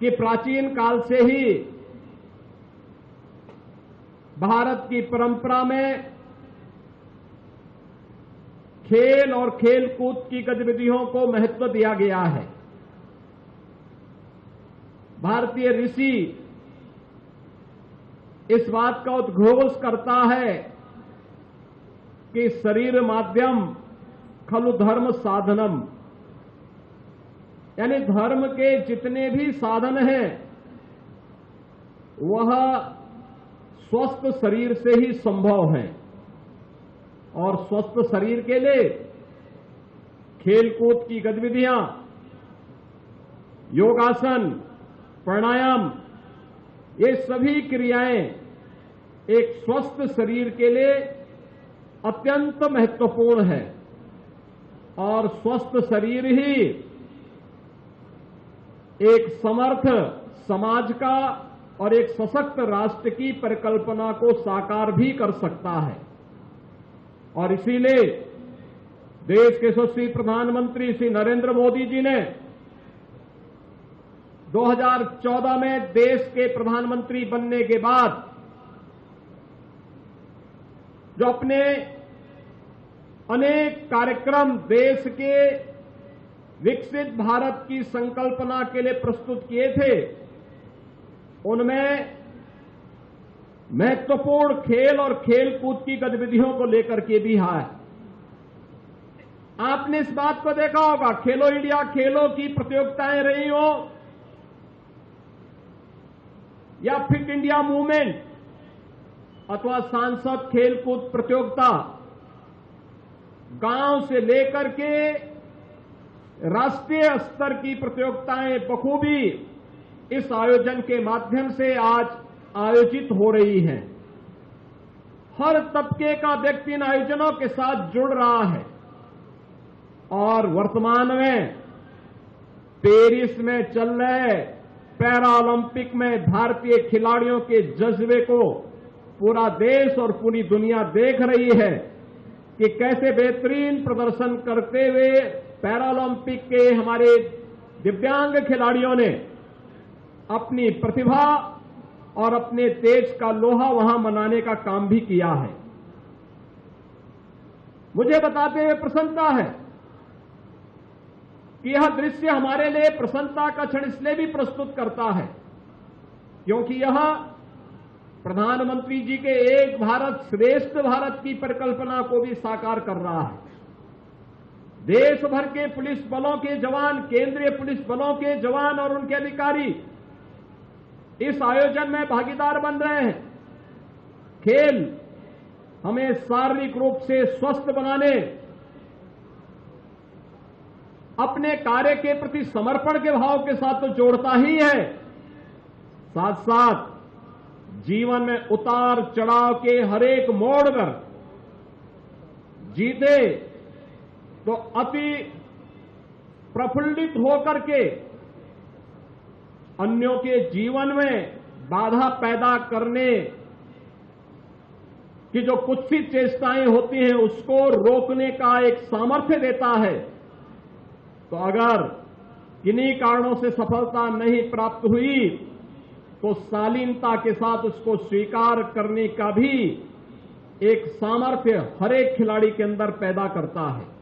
कि प्राचीन काल से ही भारत की परंपरा में खेल और खेल कूद की गतिविधियों को महत्व दिया गया है। भारतीय ऋषि इस बात का उद्घोष करता है कि शरीर माध्यम खलु धर्म साधनम, यानी धर्म के जितने भी साधन हैं वह स्वस्थ शरीर से ही संभव है। और स्वस्थ शरीर के लिए खेलकूद की गतिविधियां, योगासन, प्राणायाम, ये सभी क्रियाएं एक स्वस्थ शरीर के लिए अत्यंत महत्वपूर्ण है। और स्वस्थ शरीर ही एक समर्थ समाज का और एक सशक्त राष्ट्र की परिकल्पना को साकार भी कर सकता है। और इसीलिए देश के यशस्वी प्रधानमंत्री श्री नरेंद्र मोदी जी ने 2014 में देश के प्रधानमंत्री बनने के बाद जो अपने अनेक कार्यक्रम देश के विकसित भारत की संकल्पना के लिए प्रस्तुत किए थे, उनमें महत्वपूर्ण खेल और खेल कूद की गतिविधियों को लेकर के भी है। आपने इस बात को देखा होगा, खेलो इंडिया खेलों की प्रतियोगिताएं रही हो या फिट इंडिया मूवमेंट अथवा सांसद खेल कूद प्रतियोगिता, गांव से लेकर के राष्ट्रीय स्तर की प्रतियोगिताएं बखूबी इस आयोजन के माध्यम से आज आयोजित हो रही हैं। हर तबके का व्यक्ति इन आयोजनों के साथ जुड़ रहा है। और वर्तमान में पेरिस में चल रहे पैरा ओलंपिक में भारतीय खिलाड़ियों के जज्बे को पूरा देश और पूरी दुनिया देख रही है कि कैसे बेहतरीन प्रदर्शन करते हुए पैरा ओलंपिक के हमारे दिव्यांग खिलाड़ियों ने अपनी प्रतिभा और अपने देश का लोहा वहां मनाने का काम भी किया है। मुझे बताते हुए प्रसन्नता है कि यह दृश्य हमारे लिए प्रसन्नता का क्षण इसलिए भी प्रस्तुत करता है क्योंकि यह प्रधानमंत्री जी के एक भारत श्रेष्ठ भारत की परिकल्पना को भी साकार कर रहा है। देश भर के पुलिस बलों के जवान, केंद्रीय पुलिस बलों के जवान और उनके अधिकारी इस आयोजन में भागीदार बन रहे हैं। खेल हमें शारीरिक रूप से स्वस्थ बनाने, अपने कार्य के प्रति समर्पण के भाव के साथ तो जोड़ता ही है, साथ साथ जीवन में उतार चढ़ाव के हरेक मोड़ पर जीते तो अति प्रफुल्लित होकर के अन्यों के जीवन में बाधा पैदा करने की जो कुत्सित चेष्टाएं होती हैं उसको रोकने का एक सामर्थ्य देता है। तो अगर किन्हीं कारणों से सफलता नहीं प्राप्त हुई तो शालीनता के साथ उसको स्वीकार करने का भी एक सामर्थ्य हर एक खिलाड़ी के अंदर पैदा करता है।